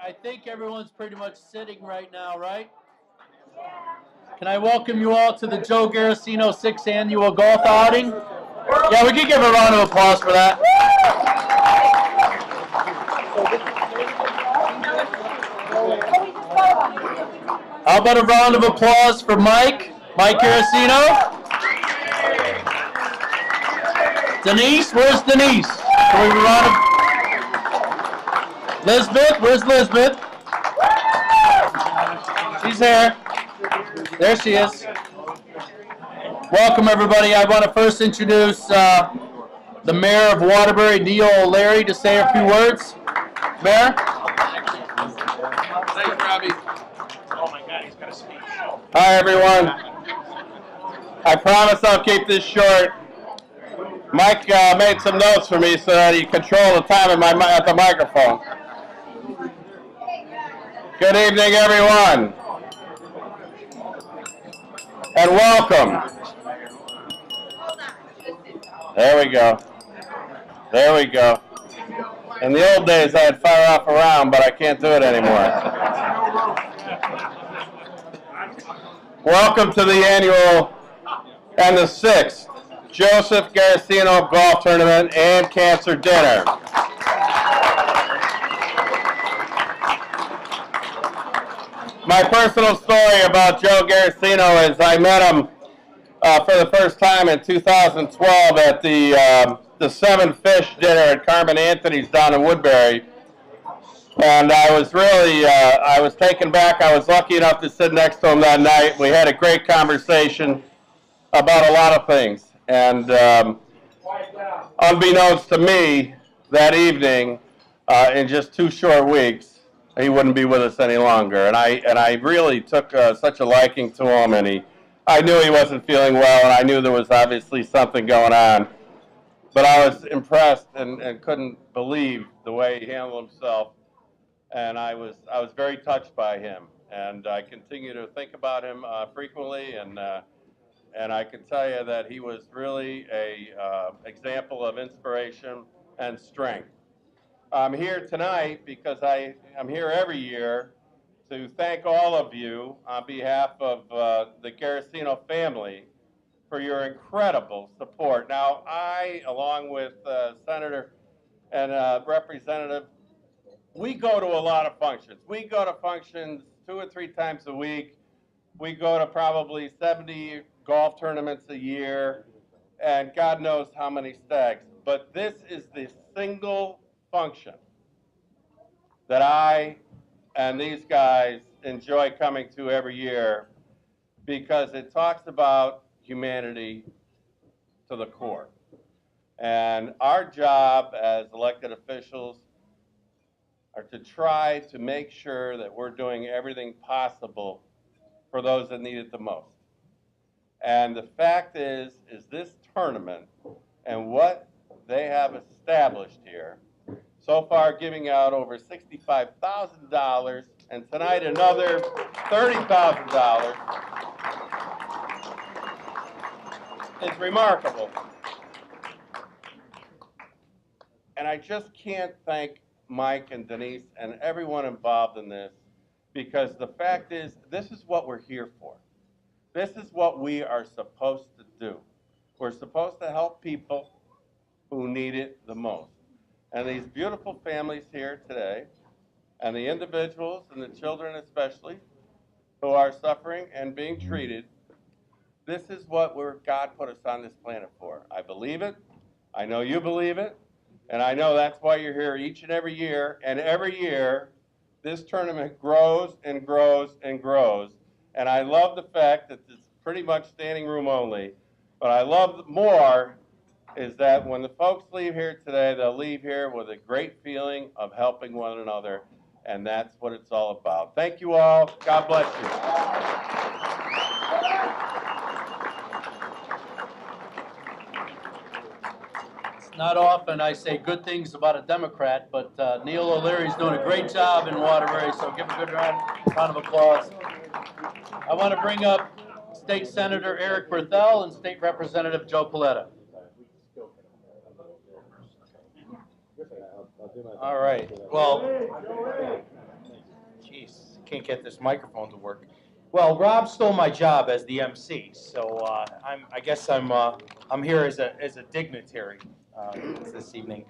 I think everyone's pretty much sitting right now, right? Can I welcome you all to the Joe Garassino 6th Annual Golf Outing? Yeah, we can give a round of applause for that. How about a round of applause for Mike Garassino? Denise, where's Denise? Can we have a round of Lisbeth, where's Lisbeth? She's here. There she is. Welcome, everybody. I want to first introduce the Mayor of Waterbury, Neil O'Leary, to say a few words. Mayor? Thanks, Robbie. Oh my God, he's got a speech. Hi, everyone. I promise I'll keep this short. Mike made some notes for me so that he control the time at the microphone. Good evening, everyone, and welcome. There we go. There we go. In the old days, I'd fire off a round, but I can't do it anymore. Welcome to the annual and the 6th Joseph Garassino Golf Tournament and Cancer Dinner. My personal story about Joe Garassino is I met him for the first time in 2012 at the Seven Fish dinner at Carmen Anthony's down in Woodbury. And I was really, I was taken back. I was lucky enough to sit next to him that night. We had a great conversation about a lot of things. And unbeknownst to me, that evening, in just 2 short weeks, he wouldn't be with us any longer. And I really took such a liking to him, and I knew he wasn't feeling well, and I knew there was obviously something going on. But I was impressed and couldn't believe the way he handled himself. And I was very touched by him. And I continue to think about him frequently, and I can tell you that he was really a example of inspiration and strength. I'm here tonight because I'm here every year to thank all of you on behalf of the Garassino family for your incredible support. Now, I, along with Senator and Representative, we go to a lot of functions. We go to functions 2 or 3 times a week. We go to probably 70 golf tournaments a year, and God knows how many stags. But this is the single function that I and these guys enjoy coming to every year because it talks about humanity to the core. And our job as elected officials are to try to make sure that we're doing everything possible for those that need it the most. And the fact is this tournament and what they have established here, so far giving out over $65,000, and tonight another $30,000, is remarkable. And I just can't thank Mike and Denise and everyone involved in this, because the fact is, this is what we're here for. This is what we are supposed to do. We're supposed to help people who need it the most. And these beautiful families here today, and the individuals and the children especially, who are suffering and being treated, this is what God put us on this planet for. I believe it. I know you believe it. And I know that's why you're here each and every year. And every year, this tournament grows and grows and grows. And I love the fact that it's pretty much standing room only. But I love more is that when the folks leave here today, they'll leave here with a great feeling of helping one another. And that's what it's all about. Thank you all. God bless you. Not often I say good things about a Democrat, but Neil O'Leary's doing a great job in Waterbury, so give him a good round of applause. I want to bring up State Senator Eric Berthel and State Representative Joe Polletta. All right. Well, jeez, can't get this microphone to work. Well, Rob stole my job as the MC, so I guess I'm here as a dignitary this evening.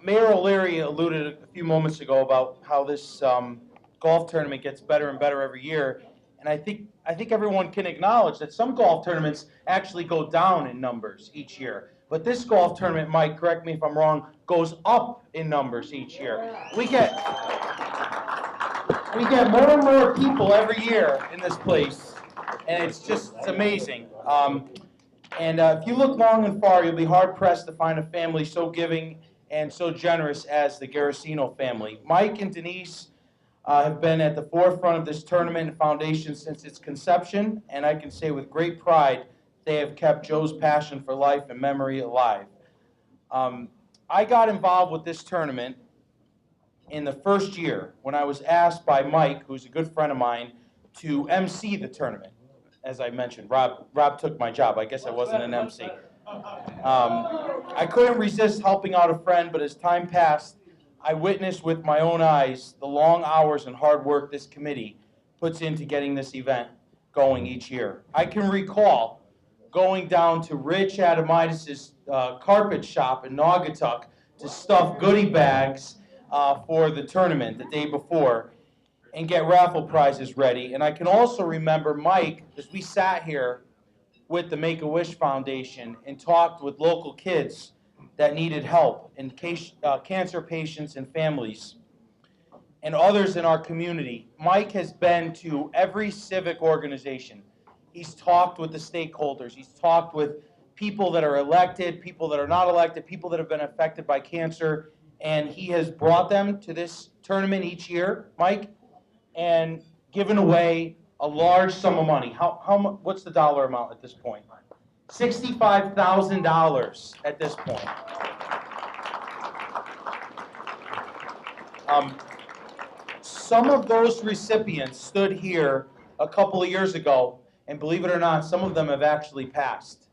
Mayor O'Leary alluded a few moments ago about how this golf tournament gets better and better every year, and I think everyone can acknowledge that some golf tournaments actually go down in numbers each year. But this golf tournament, Mike, correct me if I'm wrong, goes up in numbers each year. We get more and more people every year in this place, and it's amazing. And if you look long and far, you'll be hard-pressed to find a family so giving and so generous as the Garassino family. Mike and Denise have been at the forefront of this tournament and foundation since its conception, and I can say with great pride they have kept Joe's passion for life and memory alive. I got involved with this tournament in the first year when I was asked by Mike, who's a good friend of mine, to MC the tournament. As I mentioned, Rob took my job. I guess I wasn't an MC. I couldn't resist helping out a friend, but as time passed, I witnessed with my own eyes the long hours and hard work this committee puts into getting this event going each year. I can recall going down to Rich Adamitis' carpet shop in Naugatuck to stuff goodie bags for the tournament the day before and get raffle prizes ready. And I can also remember Mike, as we sat here with the Make-A-Wish Foundation and talked with local kids that needed help, and cancer patients and families, and others in our community. Mike has been to every civic organization. He's talked with the stakeholders. He's talked with people that are elected, people that are not elected, people that have been affected by cancer, and he has brought them to this tournament each year, Mike, and given away a large sum of money. What's the dollar amount at this point? $65,000 at this point. Some of those recipients stood here a couple of years ago, and believe it or not, some of them have actually passed.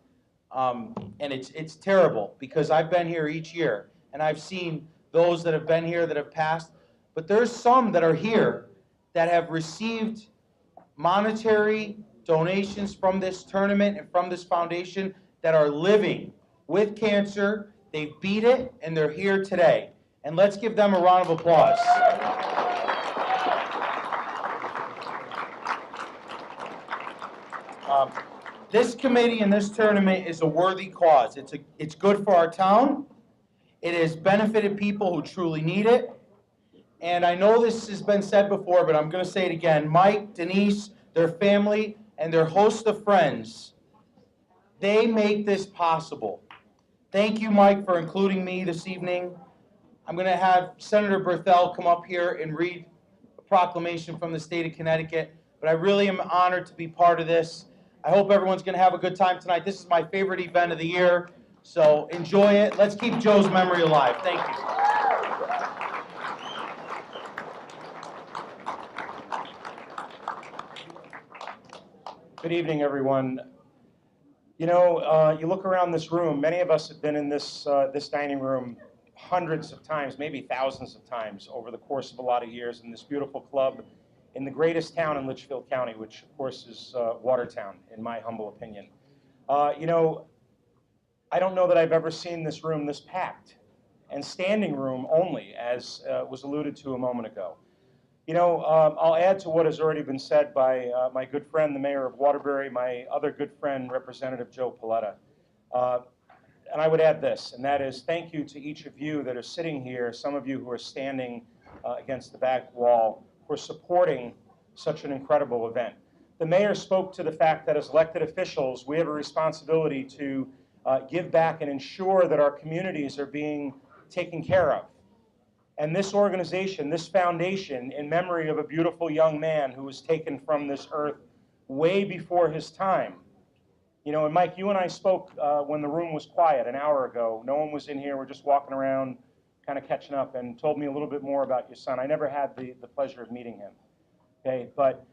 And it's terrible, because I've been here each year, and I've seen those that have been here that have passed, but there's some that are here that have received monetary donations from this tournament and from this foundation that are living with cancer. They've beat it, and they're here today. And let's give them a round of applause. This committee and this tournament is a worthy cause. It's good for our town. It has benefited people who truly need it. And I know this has been said before, but I'm going to say it again. Mike, Denise, their family, and their host of friends, they make this possible. Thank you, Mike, for including me this evening. I'm going to have Senator Berthel come up here and read a proclamation from the state of Connecticut, but I really am honored to be part of this. I hope everyone's going to have a good time tonight. This is my favorite event of the year, so enjoy it. Let's keep Joe's memory alive. Thank you. Good evening, everyone. You know, you look around this room, many of us have been in this dining room hundreds of times, maybe thousands of times over the course of a lot of years in this beautiful club in the greatest town in Litchfield County, which of course is Watertown, in my humble opinion. You know, I don't know that I've ever seen this room this packed, and standing room only, as was alluded to a moment ago. You know, I'll add to what has already been said by my good friend, the mayor of Waterbury, my other good friend, Representative Joe Polletta. And I would add this, and that is thank you to each of you that are sitting here, some of you who are standing against the back wall, for supporting such an incredible event. The mayor spoke to the fact that as elected officials, we have a responsibility to give back and ensure that our communities are being taken care of. And this organization, this foundation, in memory of a beautiful young man who was taken from this earth way before his time. You know, and Mike, you and I spoke when the room was quiet an hour ago. No one was in here. We're just walking around, kind of catching up, and told me a little bit more about your son. I never had the pleasure of meeting him. Okay, but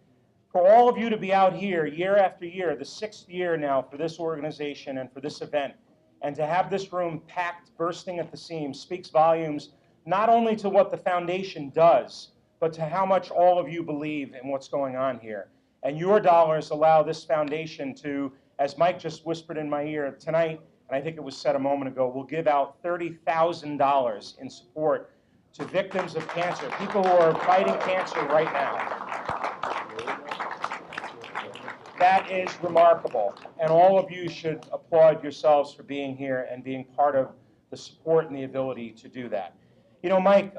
for all of you to be out here year after year, the 6th year now for this organization and for this event, and to have this room packed, bursting at the seams, speaks volumes not only to what the foundation does, but to how much all of you believe in what's going on here. And your dollars allow this foundation to, as Mike just whispered in my ear tonight, and I think it was said a moment ago, we'll give out $30,000 in support to victims of cancer, people who are fighting cancer right now. That is remarkable, and all of you should applaud yourselves for being here and being part of the support and the ability to do that. You know, Mike,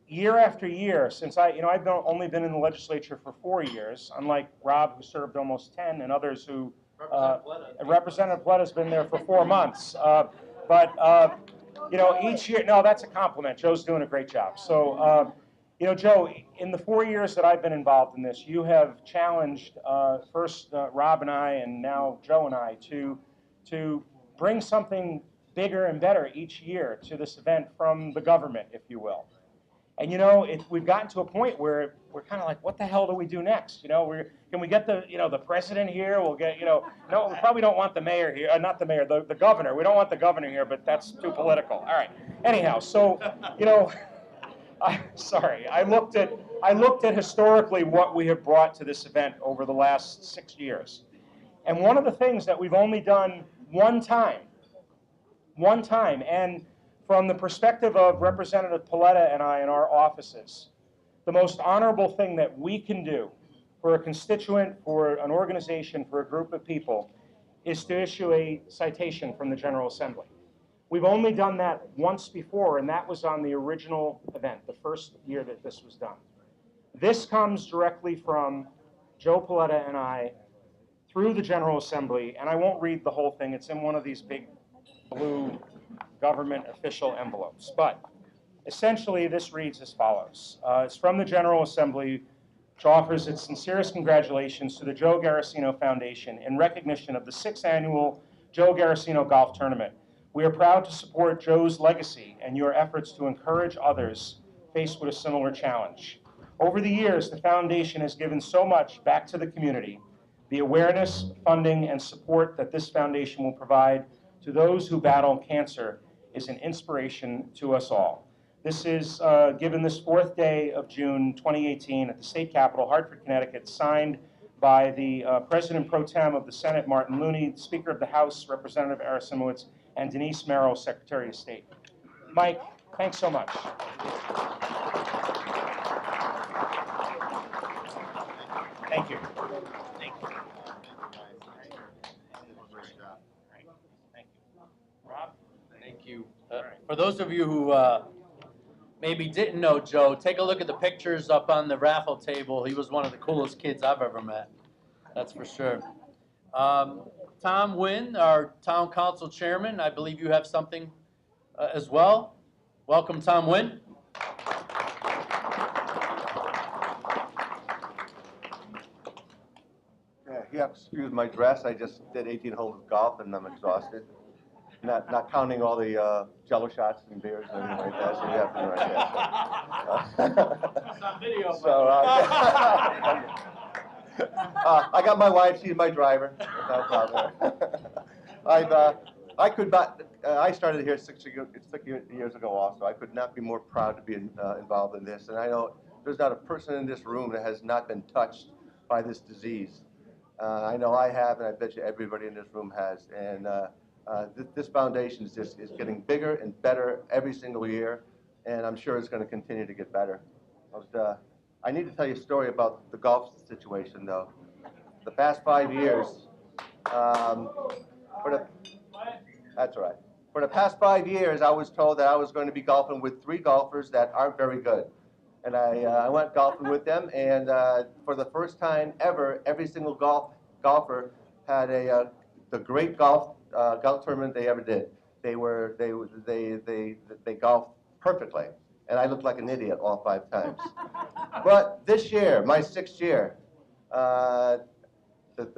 year after year, since I've only been in the legislature for 4 years, unlike Rob, who served almost 10, and others who, Representative Polletta's been there for 4 months. You know, each year, no, that's a compliment. Joe's doing a great job. So, you know, Joe, in the 4 years that I've been involved in this, you have challenged first Rob and I, and now Joe and I, to bring something bigger and better each year to this event from the government, if you will. And you know, we've gotten to a point where we're kind of like, what the hell do we do next? You know, can we get the president here? We'll get, no, we probably don't want the mayor here, not the mayor, the governor. We don't want the governor here, but that's too political. All right. Anyhow, so, you know, I looked at historically what we have brought to this event over the last 6 years. And one of the things that we've only done one time, and from the perspective of Representative Polletta and I in our offices, the most honorable thing that we can do for a constituent, for an organization, for a group of people, is to issue a citation from the General Assembly. We've only done that once before, and that was on the original event, the first year that this was done. This comes directly from Joe Polletta and I through the General Assembly, and I won't read the whole thing. It's in one of these big blue government official envelopes. But essentially, this reads as follows. It's from the General Assembly, which offers its sincerest congratulations to the Joe Garassino Foundation in recognition of the 6th annual Joe Garassino Golf Tournament. We are proud to support Joe's legacy and your efforts to encourage others faced with a similar challenge. Over the years, the foundation has given so much back to the community. The awareness, funding, and support that this foundation will provide to those who battle cancer is an inspiration to us all. This is given this 4th day of June 2018 at the state capitol, Hartford, Connecticut, signed by the President Pro Tem of the Senate, Martin Looney, Speaker of the House, Representative Garassino, and Denise Merrill, Secretary of State. Mike, thanks so much. Thank you. Thank you. Rob? Thank you. For those of you who maybe didn't know Joe, take a look at the pictures up on the raffle table. He was one of the coolest kids I've ever met. That's for sure. Tom Wynn, our town council chairman, I believe you have something as well. Welcome, Tom Wynn. Yeah, you have to excuse my dress. I just did 18 holes of golf and I'm exhausted. Not counting all the Jello shots and beers and everything like that. So you have to be right there. It's on video. So I got my wife. She's my driver. No problem. I started here 6 years ago also. I could not be more proud to be involved in this. And I know there's not a person in this room that has not been touched by this disease. I know I have, and I bet you everybody in this room has. And this foundation is getting bigger and better every single year, and I'm sure it's going to continue to get better. I need to tell you a story about the golf situation, though. The past 5 years, that's right. For the past 5 years, I was told that I was going to be golfing with 3 golfers that aren't very good. And I went golfing with them, and for the first time ever, every single golfer had the great golf tournament they ever did. They golfed perfectly, and I looked like an idiot all 5 times. But this year, my 6th year, the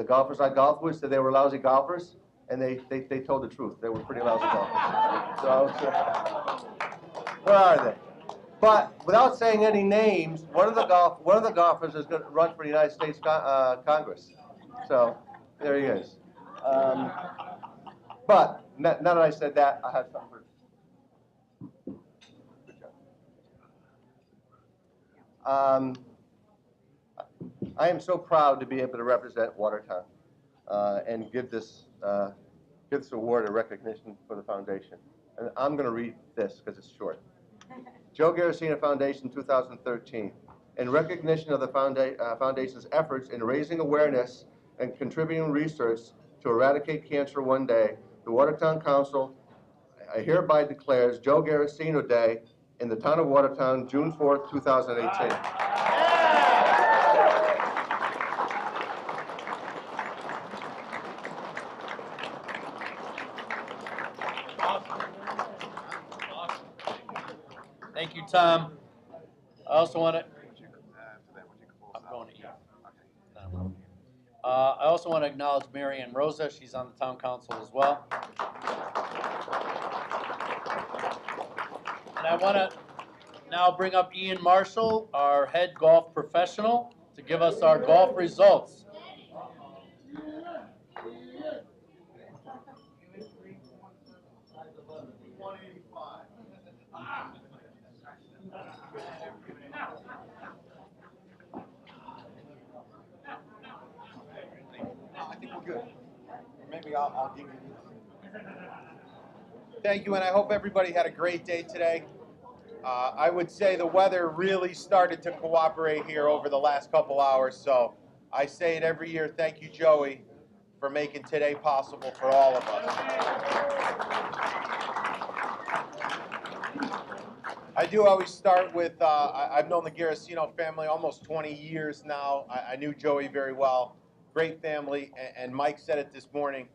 golfers I golfed with said they were lousy golfers, and they told the truth. They were pretty lousy golfers. So where are they? But without saying any names, one of the golfers is going to run for the United States Congress. So there he is. But now that I said that, I have something for you. Good job. I am so proud to be able to represent Watertown and give this award a recognition for the foundation. And I'm going to read this because it's short. Joe Garassino Foundation 2013. In recognition of the foundation's efforts in raising awareness and contributing research to eradicate cancer one day, the Watertown Council hereby declares Joe Garassino Day in the town of Watertown, June 4th, 2018. Thank you, Tom. I also want to. I'm going to eat. I also want to acknowledge Mary Ann Rosa. She's on the town council as well. And I want to now bring up Ian Marshall, our head golf professional, to give us our golf results. I think we're good. Maybe I'll give you this. Thank you, and I hope everybody had a great day today. I would say the weather really started to cooperate here over the last couple hours, so I say it every year. Thank you, Joey, for making today possible for all of us. I do always start with, I've known the Garassino family almost 20 years now. I knew Joey very well. Great family, and Mike said it this morning.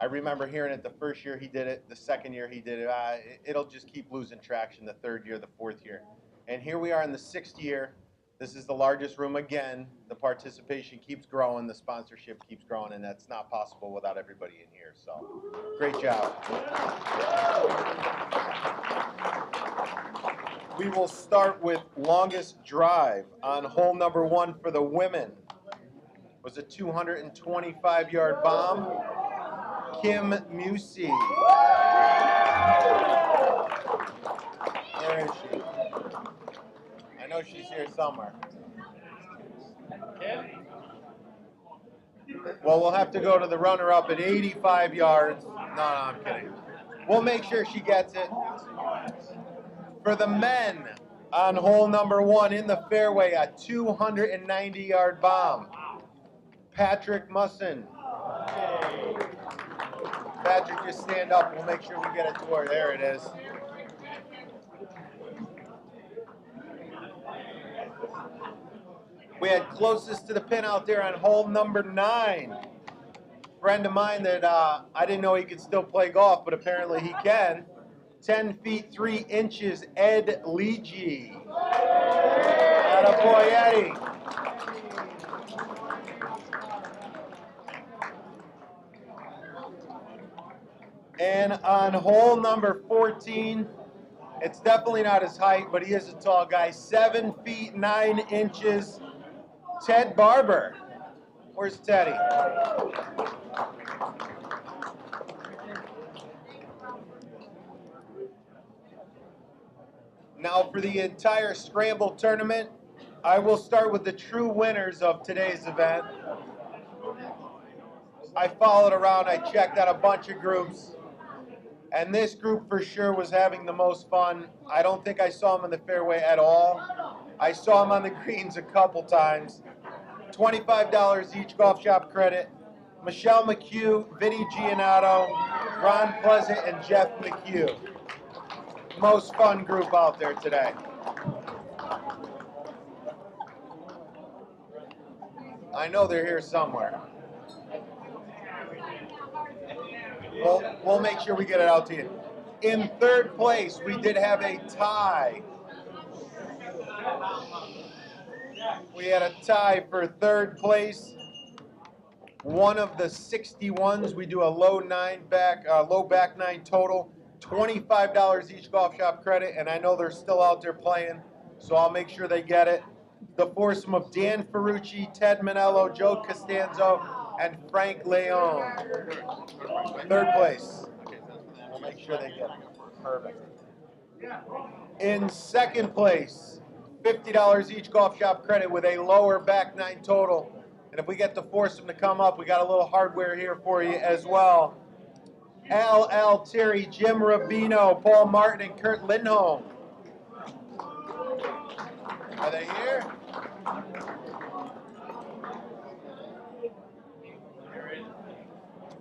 I remember hearing it the first year he did it, the second year he did it. It'll just keep losing traction the 3rd year, the 4th year. And here we are in the 6th year. This is the largest room again. The participation keeps growing, the sponsorship keeps growing, and that's not possible without everybody in here. So, great job. We will start with longest drive on hole number 1 for the women. Was a 225-yard bomb. Kim Musey. Where is she? know she's here somewhere. Well, we'll have to go to the runner-up at 85 yards. No, I'm kidding. We'll make sure she gets it. For the men, on hole number 1 in the fairway, a 290-yard bomb. Patrick Musson. Patrick, just stand up. We'll make sure we get it to her. There it is. We had closest to the pin out there on hole number 9. Friend of mine that I didn't know he could still play golf, but apparently he can. 10 feet 3 inches, Ed Leegee. Attaboy, Eddie. And on hole number 14, it's definitely not his height, but he is a tall guy. 7 feet 9 inches, Ted Barber. Where's Teddy? Now for the entire Scramble tournament, I will start with the true winners of today's event. I followed around, I checked out a bunch of groups, and this group for sure was having the most fun. I don't think I saw them in the fairway at all. I saw them on the greens a couple times. $25 each golf shop credit. Michelle McHugh, Vinny Giannato, Ron Pleasant, and Jeff McHugh. Most fun group out there today. I know they're here somewhere. We'll make sure we get it out to you. In third place, we did have a tie. We had a tie for third place. One of the 61s, we do a low back nine total. $25 each golf shop credit, and I know they're still out there playing, so I'll make sure they get it. The foursome of Dan Ferrucci, Ted Manello, Joe Costanzo, and Frank Leon. Third place. We'll make sure they get it. Perfect. In second place, $50 each golf shop credit with a lower back nine total. And if we get the foursome to come up, we got a little hardware here for you as well. L. Terry, Jim Rabino, Paul Martin, and Kurt Lindholm. Are they here?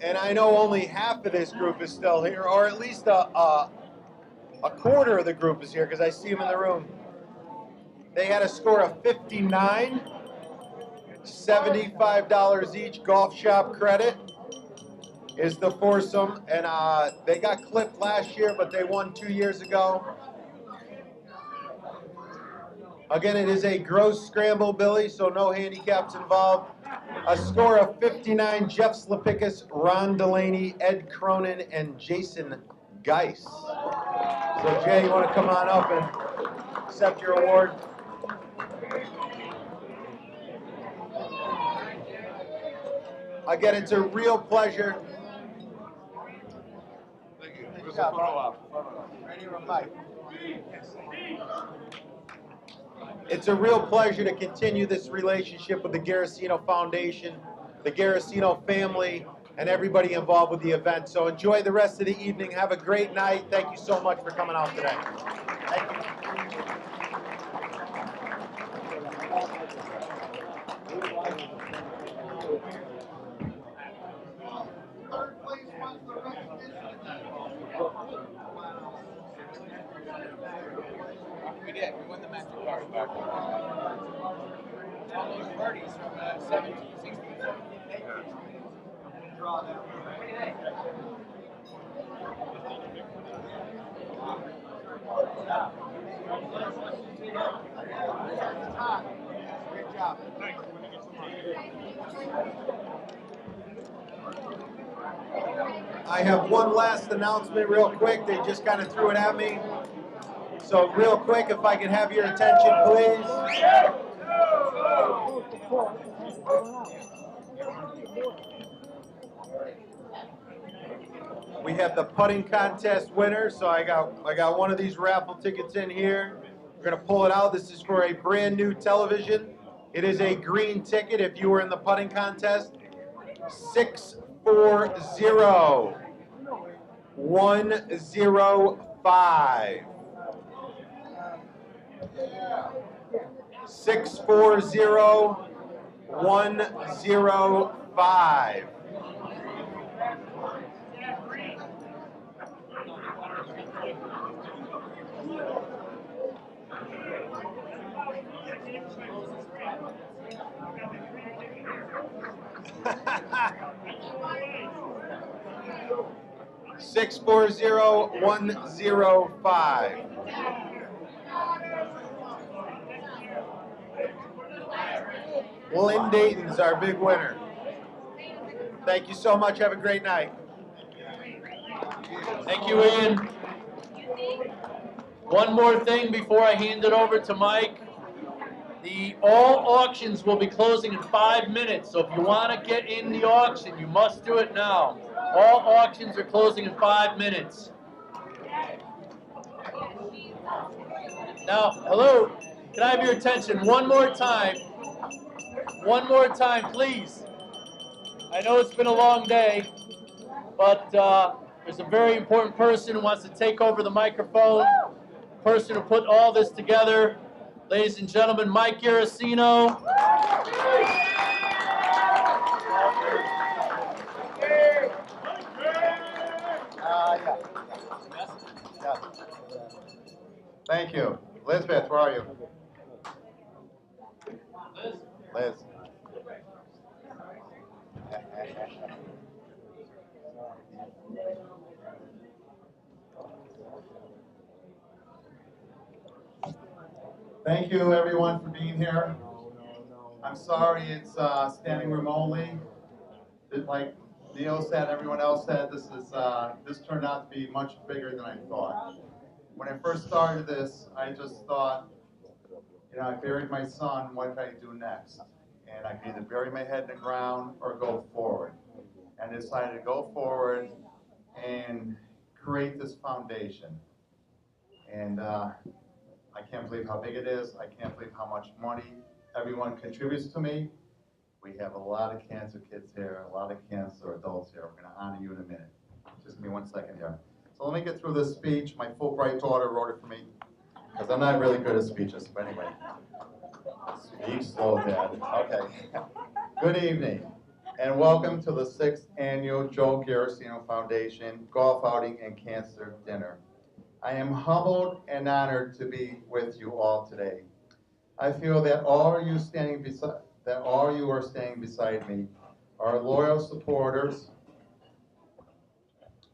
And I know only half of this group is still here, or at least a quarter of the group is here, because I see them in the room. They had a score of 59, $75 each golf shop credit is the foursome, and they got clipped last year, but they won 2 years ago. Again, it is a gross scramble, Billy, so no handicaps involved. A score of 59, Jeff Slapikis, Ron Delaney, Ed Cronin, and Jason Geis. So Jay, you want to come on up and accept your award? Again, it's a real pleasure. Good job, right here on Mike. It's a real pleasure to continue this relationship with the Garassino Foundation, the Garassino family, and everybody involved with the event. So enjoy the rest of the evening. Have a great night. Thank you so much for coming out today. Thank you. We did. We won the Magic Card back. All those parties from 17, 16, 17. Draw that. Great job. I have one last announcement real quick. They just kind of threw it at me. So real quick, if I can have your attention, please. We have the putting contest winner. So I got one of these raffle tickets in here. We're going to pull it out. This is for a brand new television. It is a green ticket if you were in the putting contest. 640-105. 640-105. Six 640-105. Lynn Dayton's our big winner. Thank you so much. Have a great night. Thank you, Ian. One more thing before I hand it over to Mike. All auctions will be closing in 5 minutes, so if you want to get in the auction, you must do it now. All auctions are closing in 5 minutes. Now, hello, can I have your attention one more time? One more time, please. I know it's been a long day, but there's a very important person who wants to take over the microphone, person who put all this together. Ladies and gentlemen, Mike Garassino. Thank you. Elizabeth, where are you? Liz. Thank you, everyone, for being here. I'm sorry it's standing room only. Like Neil said, everyone else said, this turned out to be much bigger than I thought. When I first started this, I just thought, I buried my son, what can I do next? And I could either bury my head in the ground or go forward. And I decided to go forward and create this foundation. And I can't believe how big it is. I can't believe how much money everyone contributes to me. We have a lot of cancer kids here, a lot of cancer adults here. We're going to honor you in a minute. Just give me 1 second here. So let me get through this speech. My Fulbright daughter wrote it for me, because I'm not really good at speeches. But anyway, speak slow, Dad. Okay. Good evening, and welcome to the 6th Annual Joe Garassino Foundation Golf Outing and Cancer Dinner. I am humbled and honored to be with you all today. I feel that all you are standing beside me are loyal supporters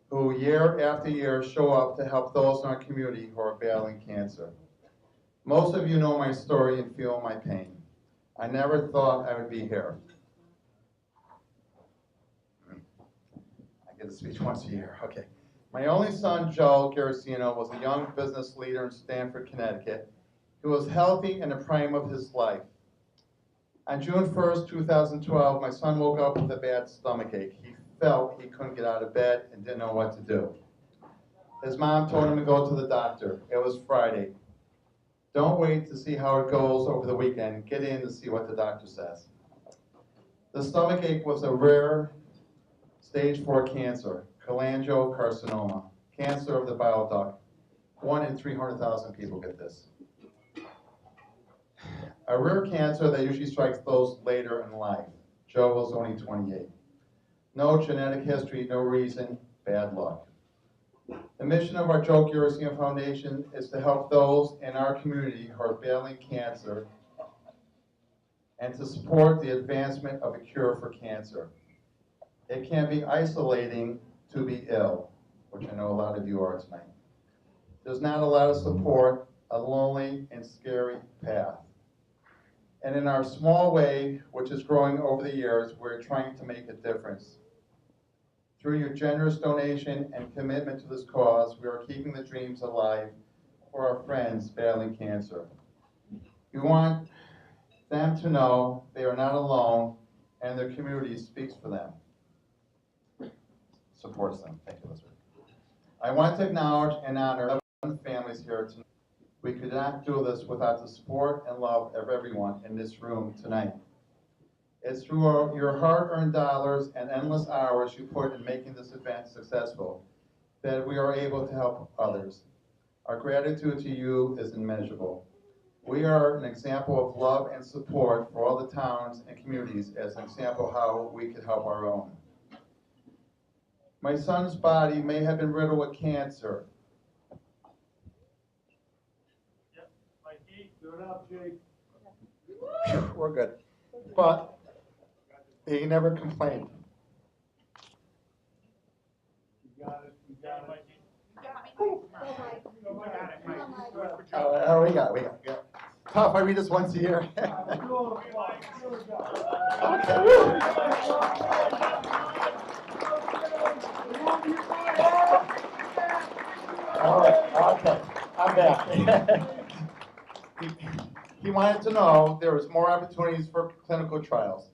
who year after year show up to help those in our community who are battling cancer. Most of you know my story and feel my pain. I never thought I would be here. I get a speech once a year, okay. My only son, Joe Garassino, was a young business leader in Stamford, Connecticut, who was healthy in the prime of his life. On June 1st, 2012, my son woke up with a bad stomachache. He felt he couldn't get out of bed and didn't know what to do. His mom told him to go to the doctor. It was Friday. Don't wait to see how it goes over the weekend. Get in to see what the doctor says. The stomachache was a rare stage 4 cancer, cholangiocarcinoma, cancer of the bile duct. 1 in 300,000 people get this. A rare cancer that usually strikes those later in life. Joe was only 28. No genetic history, no reason, bad luck. The mission of our Joe Garassino Foundation is to help those in our community who are battling cancer and to support the advancement of a cure for cancer. It can be isolating to be ill, which I know a lot of you are tonight. There's not a lot of support, a lonely and scary path. And in our small way, which is growing over the years, we're trying to make a difference. Through your generous donation and commitment to this cause, we are keeping the dreams alive for our friends battling cancer. We want them to know they are not alone and their community speaks for them, supports them. Thank you, Elizabeth. I want to acknowledge and honor 11 families here tonight. We could not do this without the support and love of everyone in this room tonight. It's through your hard-earned dollars and endless hours you put in making this event successful that we are able to help others. Our gratitude to you is immeasurable. We are an example of love and support for all the towns and communities as an example of how we could help our own. My son's body may have been riddled with cancer. Yep, Mikey, do it up, Jake. We're good. But he never complained. You got it, you got it. We got it. Tough, I read this once a year. Okay. All right, okay, I'm back. He wanted to know there was more opportunities for clinical trials.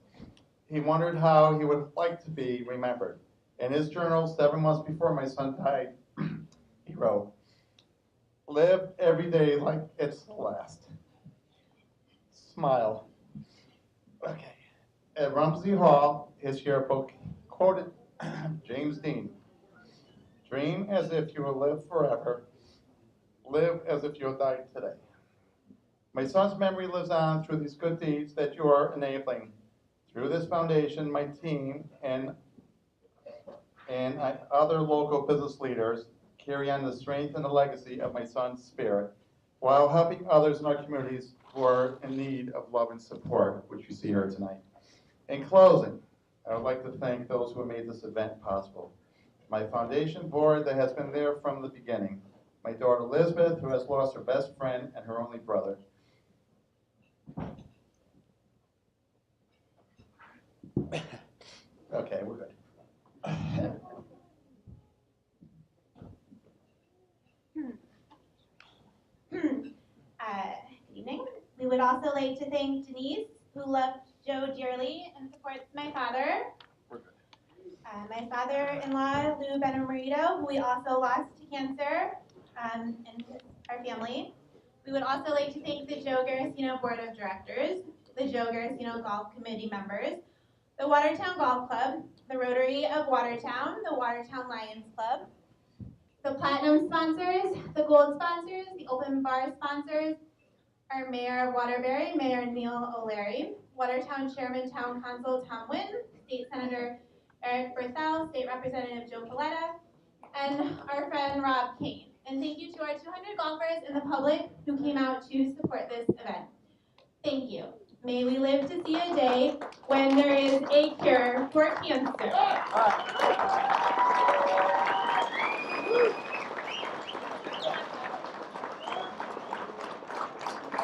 He wondered how he would like to be remembered. In his journal, 7 months before my son died, he wrote, "Live every day like it's the last. Smile." Okay. At Rumsey Hall, his yearbook quoted James Dean, "Dream as if you will live forever. Live as if you'll die today." My son's memory lives on through these good deeds that you are enabling. Through this foundation, my team and other local business leaders carry on the strength and the legacy of my son's spirit while helping others in our communities who are in need of love and support, which you see here tonight. In closing, I would like to thank those who have made this event possible. My foundation board that has been there from the beginning. My daughter Elizabeth, who has lost her best friend and her only brother. Okay, we're good. Good evening. We would also like to thank Denise, who loved Joe dearly and supports my father. My father-in-law, Lou Benamarito, who we also lost to cancer, and our family. We would also like to thank the Joe Garassino Board of Directors, the Joe Garassino Golf Committee members, the Watertown Golf Club, the Rotary of Watertown, the Watertown Lions Club, the Platinum sponsors, the Gold sponsors, the Open Bar sponsors, our Mayor of Waterbury, Mayor Neil O'Leary, Watertown Chairman Town Council Tom Wynn, State Senator Eric Berthel, State Representative Joe Polletta, and our friend Rob Kane. And thank you to our 200 golfers and the public who came out to support this event. Thank you. May we live to see a day when there is a cure for cancer.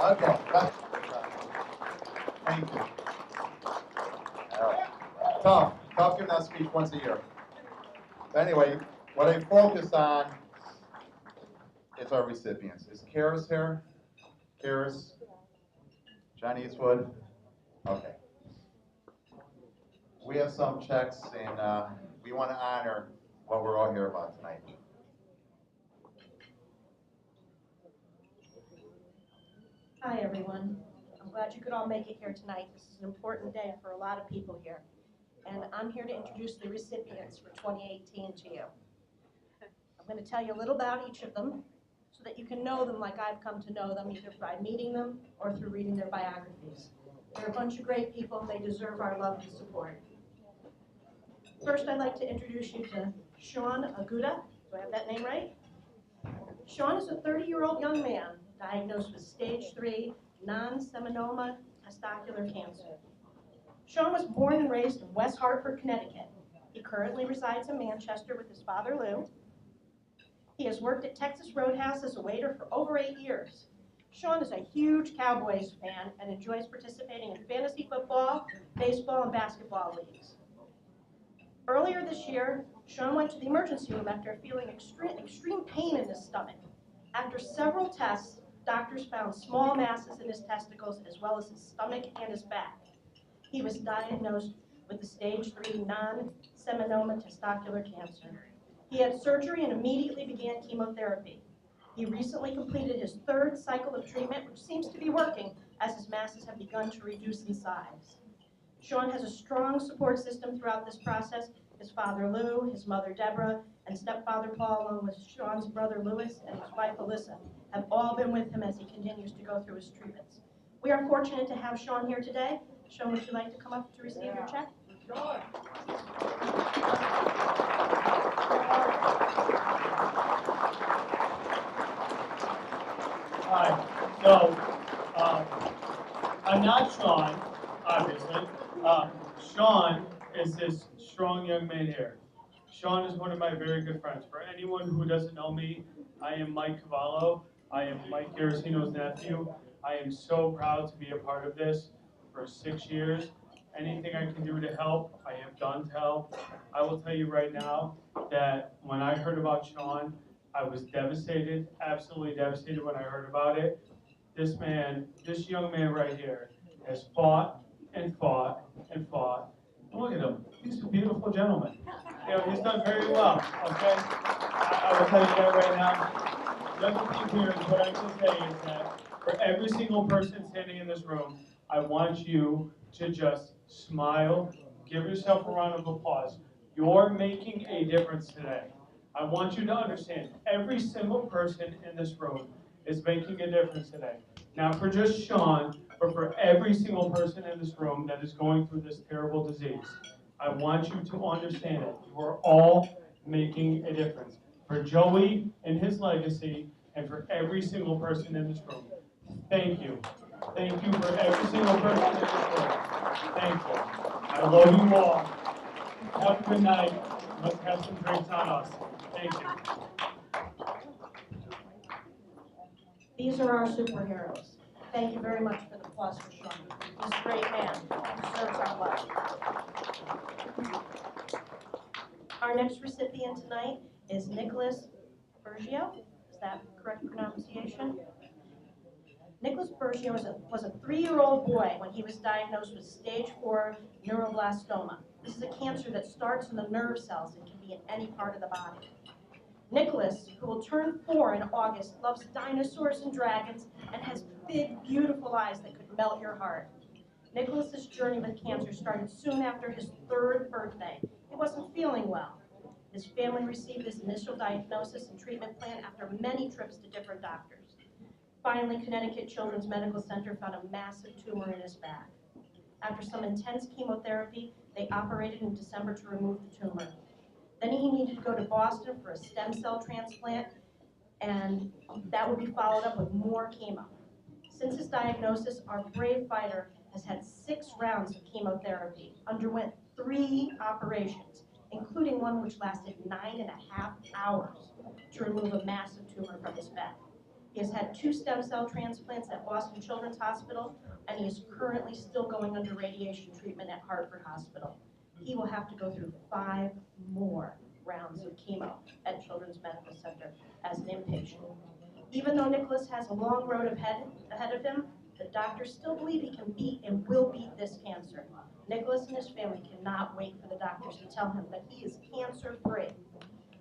Okay. Thank you. Tough giving that speech once a year. But anyway, what I focus on is our recipients. Is Karis here? Karis? John Eastwood? Okay. We have some checks, and we want to honor what we're all here about tonight. Hi, everyone. I'm glad you could all make it here tonight. This is an important day for a lot of people here. And I'm here to introduce the recipients for 2018 to you. I'm going to tell you a little about each of them so that you can know them like I've come to know them, either by meeting them or through reading their biographies. They're a bunch of great people, and they deserve our love and support. First, I'd like to introduce you to Sean Aguda. Do I have that name right? Sean is a 30-year-old young man diagnosed with stage 3 non-seminoma testicular cancer. Sean was born and raised in West Hartford, Connecticut. He currently resides in Manchester with his father, Lou. He has worked at Texas Roadhouse as a waiter for over 8 years. Sean is a huge Cowboys fan and enjoys participating in fantasy football, baseball, and basketball leagues. Earlier this year, Sean went to the emergency room after feeling extreme pain in his stomach. After several tests, doctors found small masses in his testicles as well as his stomach and his back. He was diagnosed with the stage 3 non-seminoma testicular cancer. He had surgery and immediately began chemotherapy. He recently completed his 3rd cycle of treatment, which seems to be working as his masses have begun to reduce in size. Sean has a strong support system throughout this process. His father Lou, his mother Deborah, and stepfather Paul, along with Sean's brother Louis and his wife Alyssa, have all been with him as he continues to go through his treatments. We are fortunate to have Sean here today. Sean, would you like to come up to receive your check? Hi. So, I'm not Sean, obviously. Sean is this strong young man here. Sean is one of my very good friends. For anyone who doesn't know me, I am Mike Cavallo. I am Mike Garassino's nephew. I am so proud to be a part of this for 6 years. Anything I can do to help, I have done to help. I will tell you right now that when I heard about Sean, I was devastated, absolutely devastated when I heard about it. This man, this young man right here, has fought and fought and fought. Look at him, he's a beautiful gentleman. You know, he's done very well, okay? I will tell you that right now. The other thing here is what I can say is that for every single person standing in this room, I want you to just smile, give yourself a round of applause. You're making a difference today. I want you to understand, every single person in this room is making a difference today. Not for just Sean, but for every single person in this room that is going through this terrible disease. I want you to understand it. You are all making a difference. For Joey and his legacy, and for every single person in this room. Thank you. Thank you for every single person in this room. Thank you. I love you all. Have a good night. Let's have some drinks on us. Thank you. These are our superheroes. Thank you very much for the applause for Sean. He's a great man. He serves our love. Our next recipient tonight is Nicholas Bergio. Is that correct pronunciation? Nicholas Bergio was a 3-year-old boy when he was diagnosed with stage 4 neuroblastoma. This is a cancer that starts in the nerve cells and can be in any part of the body. Nicholas, who will turn 4 in August, loves dinosaurs and dragons and has big, beautiful eyes that could melt your heart. Nicholas's journey with cancer started soon after his 3rd birthday. He wasn't feeling well. His family received his initial diagnosis and treatment plan after many trips to different doctors. Finally, Connecticut Children's Medical Center found a massive tumor in his back. After some intense chemotherapy, they operated in December to remove the tumor. Then he needed to go to Boston for a stem cell transplant, and that would be followed up with more chemo. Since his diagnosis, our brave fighter has had 6 rounds of chemotherapy, underwent 3 operations, including one which lasted 9.5 hours to remove a massive tumor from his back. He has had 2 stem cell transplants at Boston Children's Hospital, and he is currently still going under radiation treatment at Hartford Hospital. He will have to go through 5 more rounds of chemo at Children's Medical Center as an inpatient. Even though Nicholas has a long road ahead of him, the doctors still believe he can beat and will beat this cancer. Nicholas and his family cannot wait for the doctors to tell him that he is cancer-free.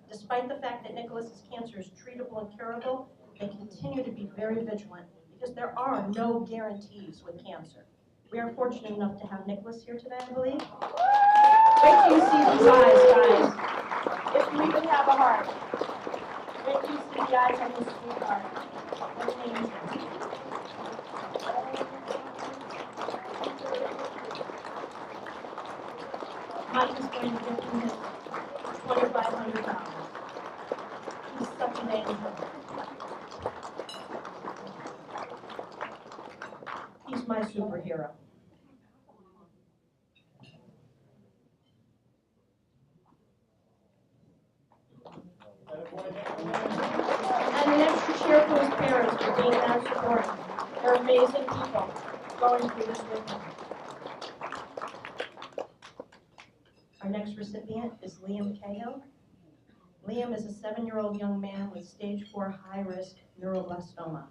Despite the fact that Nicholas's cancer is treatable and curable, they continue to be very vigilant because there are no guarantees with cancer. We are fortunate enough to have Nicholas here today, I believe. Wait till you see these eyes, guys. If you even have a heart. Wait till you see the eyes on this sweetheart. What an angel. Mike is going to give him his $2,500. He's such an angel. He's my superhero. And an extra cheer for his parents for being that supportive. They're amazing people going through this with him. Our next recipient is Liam Cahill. Liam is a 7-year-old young man with stage 4 high-risk neuroblastoma.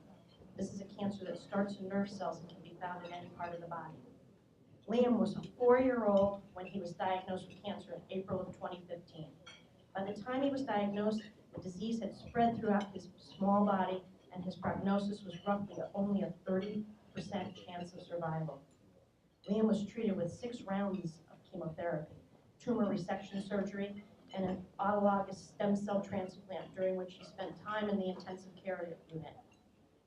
This is a cancer that starts in nerve cells and can be found in any part of the body. Liam was a 4-year-old when he was diagnosed with cancer in April of 2015. By the time he was diagnosed, The disease had spread throughout his small body, and his prognosis was roughly only a 30% chance of survival. Liam was treated with 6 rounds of chemotherapy, tumor resection surgery, and an autologous stem cell transplant, during which he spent time in the intensive care unit.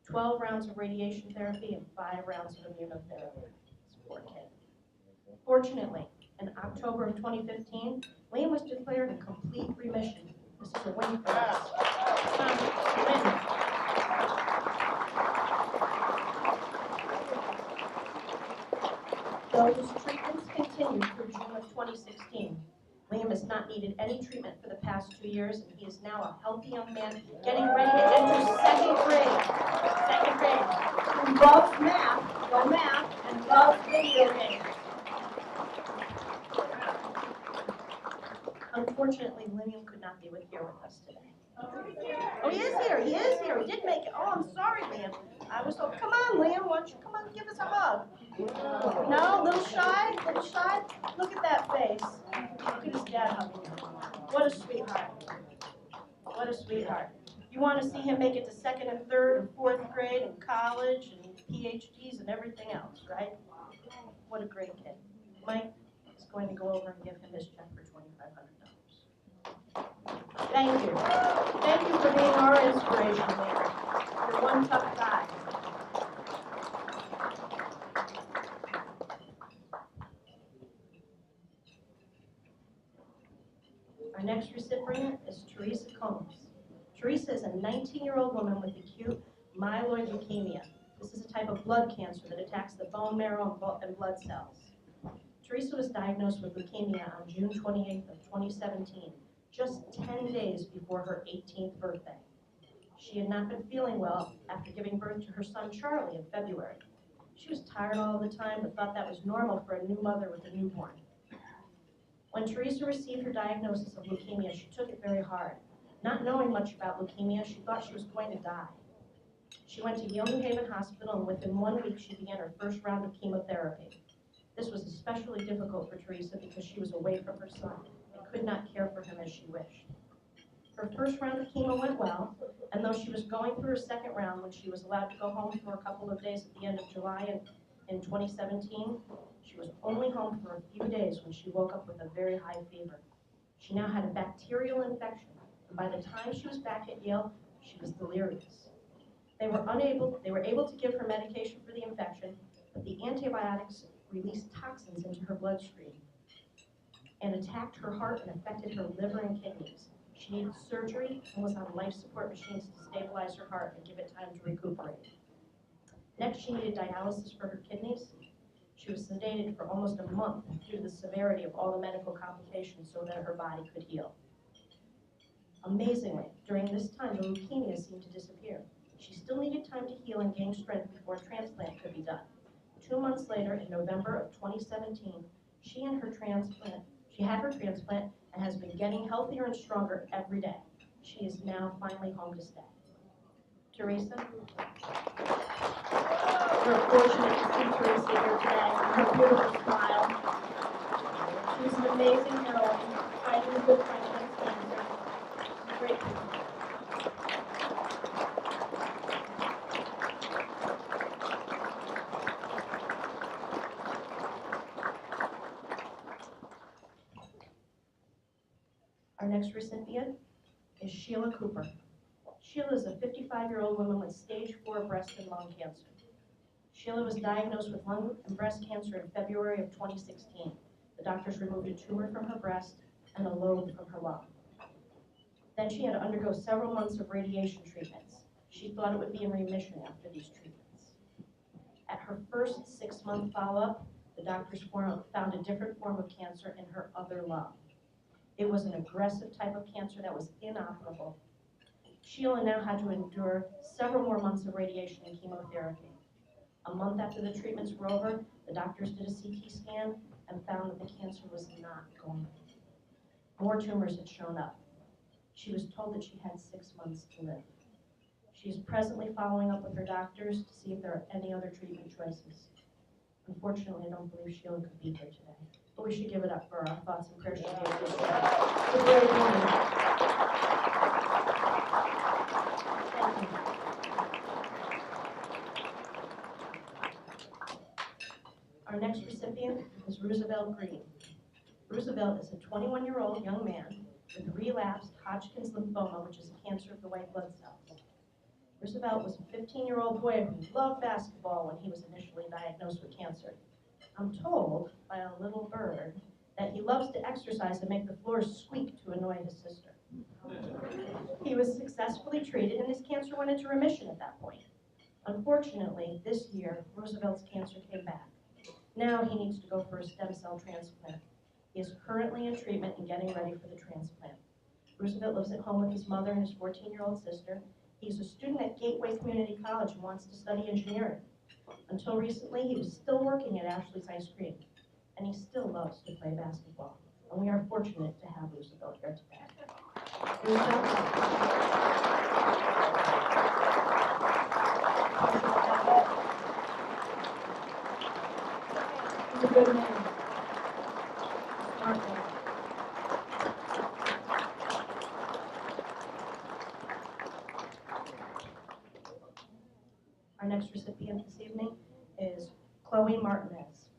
12 rounds of radiation therapy and 5 rounds of immunotherapy. This poor kid. Fortunately, in October of 2015, Liam was declared in complete remission. This is a win for us. Win. Those treatments continued through June of 2016. Liam has not needed any treatment for the past 2 years, and he is now a healthy young man getting ready to enter 2nd grade. 2nd grade. He loves math, go math, and loves video games. Unfortunately, Liam could not be here with us today. Oh, he is here. He is here. He did make it. Oh, I'm sorry, Liam. I was so. Come on, Liam. Why don't you come on and give us a hug? No, a little shy. A little shy. Look at that face. Look at his dad hugging him. What a sweetheart. What a sweetheart. You want to see him make it to 2nd and 3rd and 4th grade and college and PhDs and everything else, right? What a great kid. Mike is going to go over and give him his check for $2,500. Thank you. Thank you for being our inspiration, Larry. You're one tough guy. Our next recipient is Teresa Combs. Teresa is a 19-year-old woman with acute myeloid leukemia. This is a type of blood cancer that attacks the bone marrow and blood cells. Teresa was diagnosed with leukemia on June 28th of 2017, just 10 days before her 18th birthday. She had not been feeling well after giving birth to her son Charlie in February. She was tired all the time, but thought that was normal for a new mother with a newborn. When Teresa received her diagnosis of leukemia, she took it very hard. Not knowing much about leukemia, she thought she was going to die. She went to Yale New Haven Hospital, and within 1 week, she began her first round of chemotherapy. This was especially difficult for Teresa because she was away from her son and could not care for him as she wished. Her first round of chemo went well, and though she was going through her 2nd round when she was allowed to go home for a couple of days at the end of July in 2017, she was only home for a few days when she woke up with a very high fever. She now had a bacterial infection, and by the time she was back at Yale, she was delirious. They were able to give her medication for the infection, but the antibiotics released toxins into her bloodstream and attacked her heart and affected her liver and kidneys. She needed surgery and was on life support machines to stabilize her heart and give it time to recuperate. Next, she needed dialysis for her kidneys. She was sedated for almost a month due to the severity of all the medical complications so that her body could heal. Amazingly, during this time, the leukemia seemed to disappear. She still needed time to heal and gain strength before a transplant could be done. 2 months later, in November of 2017, she had her transplant and has been getting healthier and stronger every day. She is now finally home to stay. Teresa? We're fortunate to see Teresa here today. Her beautiful smile. She's an amazing heroine, fighting a good fight against cancer. She's a great person. Our next recipient is Sheila Cooper. Sheila is a 55-year-old woman with stage 4 breast and lung cancer. Sheila was diagnosed with lung and breast cancer in February of 2016. The doctors removed a tumor from her breast and a lobe from her lung. Then she had to undergo several months of radiation treatments. She thought it would be in remission after these treatments. At her first 6-month follow-up, the doctors found a different form of cancer in her other lung. It was an aggressive type of cancer that was inoperable. Sheila now had to endure several more months of radiation and chemotherapy. A month after the treatments were over, the doctors did a CT scan and found that the cancer was not going away. More tumors had shown up. She was told that she had 6 months to live. She is presently following up with her doctors to see if there are any other treatment choices. Unfortunately, I don't believe Sheila could be here today, but we should give it up for our thoughts and prayers. She's a brave woman. Roosevelt Green. Roosevelt is a 21-year-old young man with relapsed Hodgkin's lymphoma, which is a cancer of the white blood cells. Roosevelt was a 15-year-old boy who loved basketball when he was initially diagnosed with cancer. I'm told by a little bird that he loves to exercise and make the floors squeak to annoy his sister. He was successfully treated and his cancer went into remission at that point. Unfortunately, this year, Roosevelt's cancer came back. Now he needs to go for a stem cell transplant. He is currently in treatment and getting ready for the transplant. Roosevelt lives at home with his mother and his 14-year-old sister. He's a student at Gateway Community College and wants to study engineering. Until recently, he was still working at Ashley's Ice Cream, and he still loves to play basketball. And we are fortunate to have Roosevelt here today. Roosevelt. He's a good man. Smart man. Our next recipient this evening is Chloe Martinez.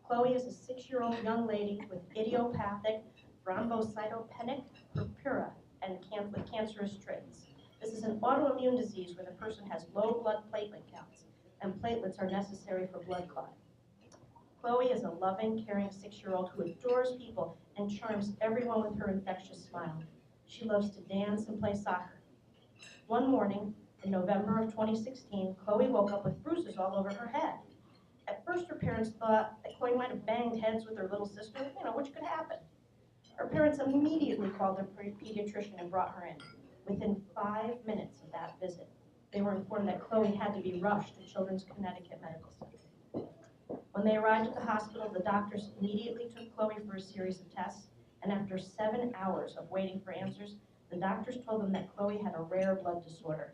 Chloe is a 6-year-old young lady with idiopathic thrombocytopenic purpura and with cancerous traits. This is an autoimmune disease where the person has low blood platelet counts, and platelets are necessary for blood clotting. Chloe is a loving, caring 6-year-old who adores people and charms everyone with her infectious smile. She loves to dance and play soccer. One morning, in November of 2016, Chloe woke up with bruises all over her head. At first, her parents thought that Chloe might have banged heads with her little sister, which could happen. Her parents immediately called their pediatrician and brought her in. Within 5 minutes of that visit, they were informed that Chloe had to be rushed to Children's Connecticut Medical Center. When they arrived at the hospital, the doctors immediately took Chloe for a series of tests, and after 7 hours of waiting for answers, the doctors told them that Chloe had a rare blood disorder.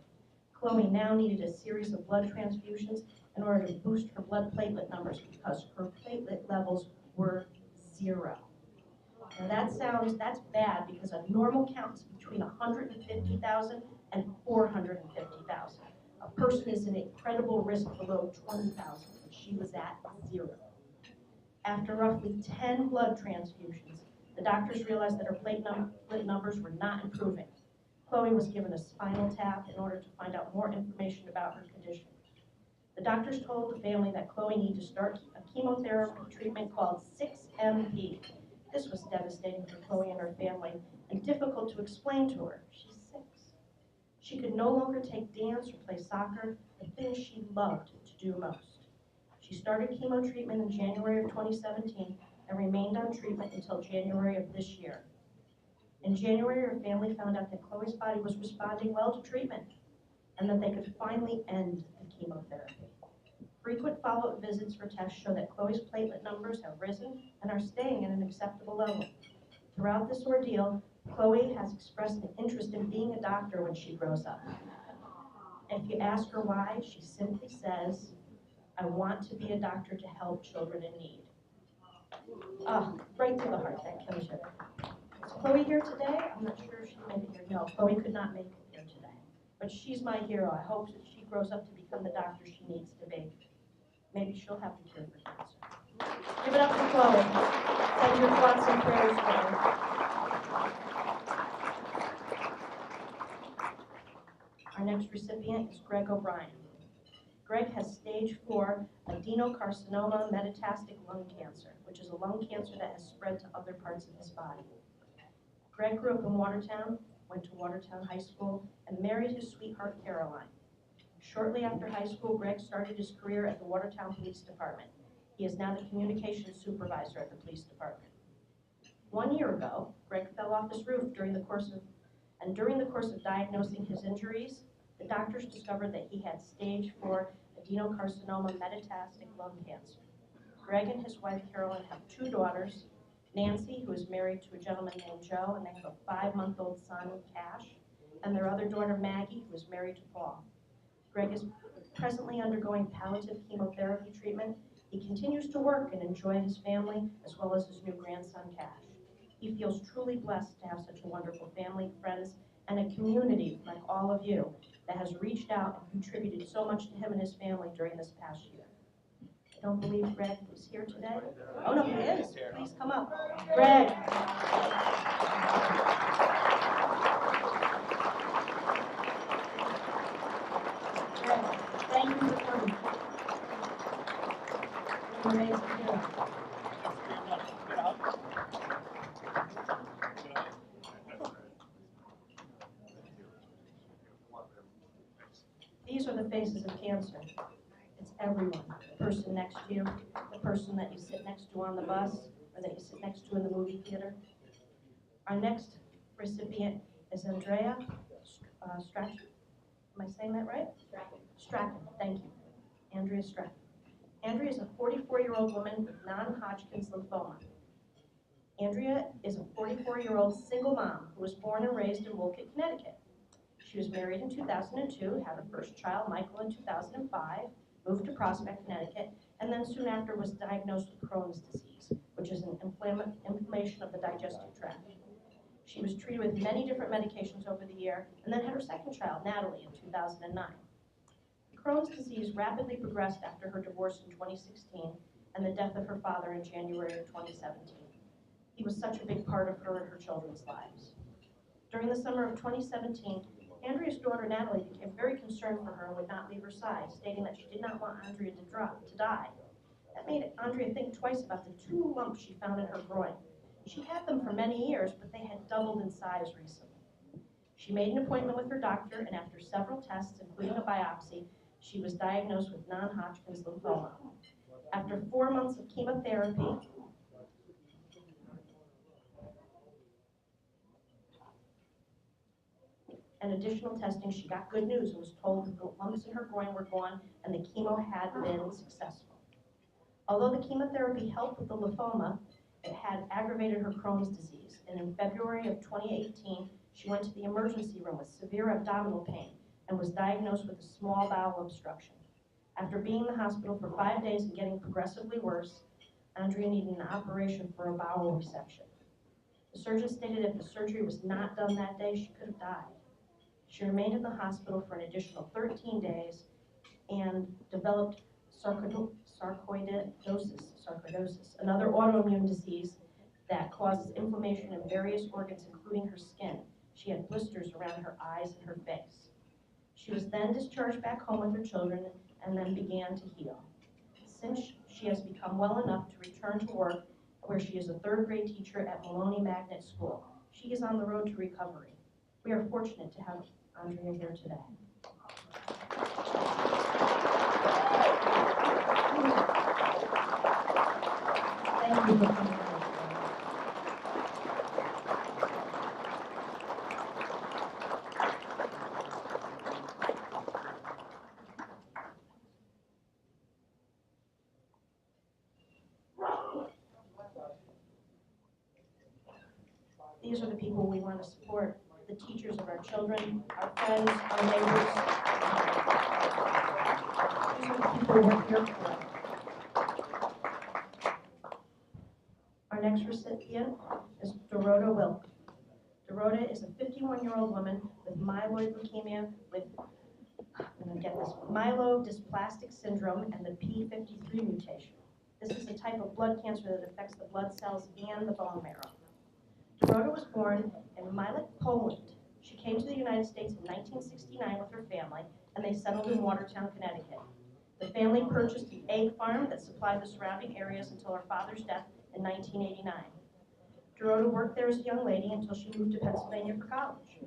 Chloe now needed a series of blood transfusions in order to boost her blood platelet numbers because her platelet levels were 0. Now that's bad because a normal count is between 150,000 and 450,000. A person is in incredible risk below 20,000, and she was at 0. After roughly 10 blood transfusions, the doctors realized that her platelet numbers were not improving. Chloe was given a spinal tap in order to find out more information about her condition. The doctors told the family that Chloe needed to start a chemotherapy treatment called 6MP. This was devastating for Chloe and her family and difficult to explain to her. She's 6. She could no longer take dance or play soccer, the things she loved to do most. She started chemo treatment in January of 2017 and remained on treatment until January of this year. In January, her family found out that Chloe's body was responding well to treatment and that they could finally end the chemotherapy. Frequent follow-up visits for tests show that Chloe's platelet numbers have risen and are staying at an acceptable level. Throughout this ordeal, Chloe has expressed an interest in being a doctor when she grows up. If you ask her why, she simply says, "I want to be a doctor to help children in need." Right to the heart, that kills you. Is Chloe here today? I'm not sure if she made it here. No, Chloe could not make it here today. But she's my hero. I hope that she grows up to become the doctor she needs to be. Maybe she'll have the cure for cancer. Give it up for Chloe. Send your thoughts and prayers for her. Our next recipient is Greg O'Brien. Greg has stage 4 adenocarcinoma metastatic lung cancer, which is a lung cancer that has spread to other parts of his body. Greg grew up in Watertown, went to Watertown High School, and married his sweetheart, Caroline. Shortly after high school, Greg started his career at the Watertown Police Department. He is now the communications supervisor at the police department. 1 year ago, Greg fell off his roof during the course of diagnosing his injuries, the doctors discovered that he had stage 4 adenocarcinoma metastatic lung cancer. Greg and his wife, Caroline, have 2 daughters, Nancy, who is married to a gentleman named Joe, and they have a 5-month-old son, Cash, and their other daughter, Maggie, who is married to Paul. Greg is presently undergoing palliative chemotherapy treatment. He continues to work and enjoy his family, as well as his new grandson, Cash. He feels truly blessed to have such a wonderful family, friends, and a community like all of you that has reached out and contributed so much to him and his family during this past year. I'd don't believe Greg is here today. Oh, no, he is. Please come up. Greg. Greg, thank you for coming. Amazing. These are the faces of cancer. It's everyone. The person next to you, the person that you sit next to on the bus, or that you sit next to in the movie theater. Our next recipient is Andrea Strachan. Am I saying that right? Strachan, thank you. Andrea Strachan. Andrea is a 44-year-old woman with non-Hodgkin's lymphoma. Andrea is a 44-year-old single mom who was born and raised in Woolcott, Connecticut. She was married in 2002, had her first child, Michael, in 2005, moved to Prospect, Connecticut, and then soon after was diagnosed with Crohn's disease, which is an inflammation of the digestive tract. She was treated with many different medications over the year, and then had her second child, Natalie, in 2009. Crohn's disease rapidly progressed after her divorce in 2016 and the death of her father in January of 2017. He was such a big part of her and her children's lives. During the summer of 2017, Andrea's daughter Natalie became very concerned for her and would not leave her side, stating that she did not want Andrea to die. That made Andrea think twice about the 2 lumps she found in her groin. She had them for many years, but they had doubled in size recently. She made an appointment with her doctor, and after several tests, including a biopsy, she was diagnosed with non-Hodgkin's lymphoma. After 4 months of chemotherapy, and additional testing, she got good news and was told that the lumps in her groin were gone and the chemo had been successful. Although the chemotherapy helped with the lymphoma, it had aggravated her Crohn's disease, and in February of 2018, she went to the emergency room with severe abdominal pain and was diagnosed with a small bowel obstruction. After being in the hospital for 5 days and getting progressively worse, Andrea needed an operation for a bowel resection. The surgeon stated if the surgery was not done that day, she could have died. She remained in the hospital for an additional 13 days and developed sarcoidosis, another autoimmune disease that causes inflammation in various organs, including her skin. She had blisters around her eyes and her face. She was then discharged back home with her children and then began to heal. Since she has become well enough to return to work, where she is a 3rd grade teacher at Maloney Magnet School, she is on the road to recovery. We are fortunate to have Andrea here today. Thank you for coming. These are the people we want to support, the teachers of our children, our friends, our neighbors. These are the people we're here for. Our next recipient is Dorota Wilk. Dorota is a 51-year-old woman with myeloid leukemia with, I'm going to get this, myelodysplastic syndrome and the p53 mutation. This is a type of blood cancer that affects the blood cells and the bone marrow. Dorota was born in Mielec, Poland. She came to the United States in 1969 with her family, and they settled in Watertown, Connecticut. The family purchased an egg farm that supplied the surrounding areas until her father's death in 1989. Dorota worked there as a young lady until she moved to Pennsylvania for college.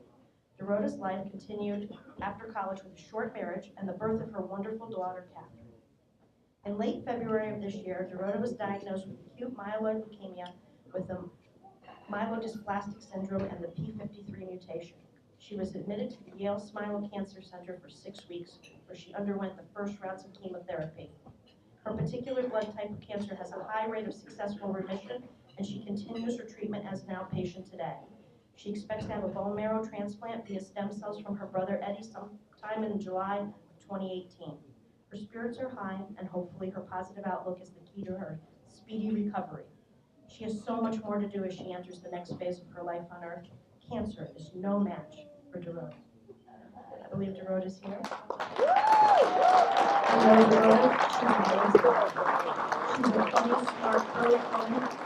Dorota's life continued after college with a short marriage and the birth of her wonderful daughter, Catherine. In late February of this year, Dorota was diagnosed with acute myeloid leukemia with a myelodysplastic syndrome and the p53 mutation. She was admitted to the Yale Smile Cancer Center for 6 weeks, where she underwent the first rounds of chemotherapy. Her particular blood type of cancer has a high rate of successful remission, and she continues her treatment as an outpatient today. She expects to have a bone marrow transplant via stem cells from her brother Eddie sometime in July of 2018. Her spirits are high, and hopefully her positive outlook is the key to her speedy recovery. She has so much more to do as she enters the next phase of her life on Earth. Cancer is no match for Dorota. I believe Dorota's here. She's a very smart girl.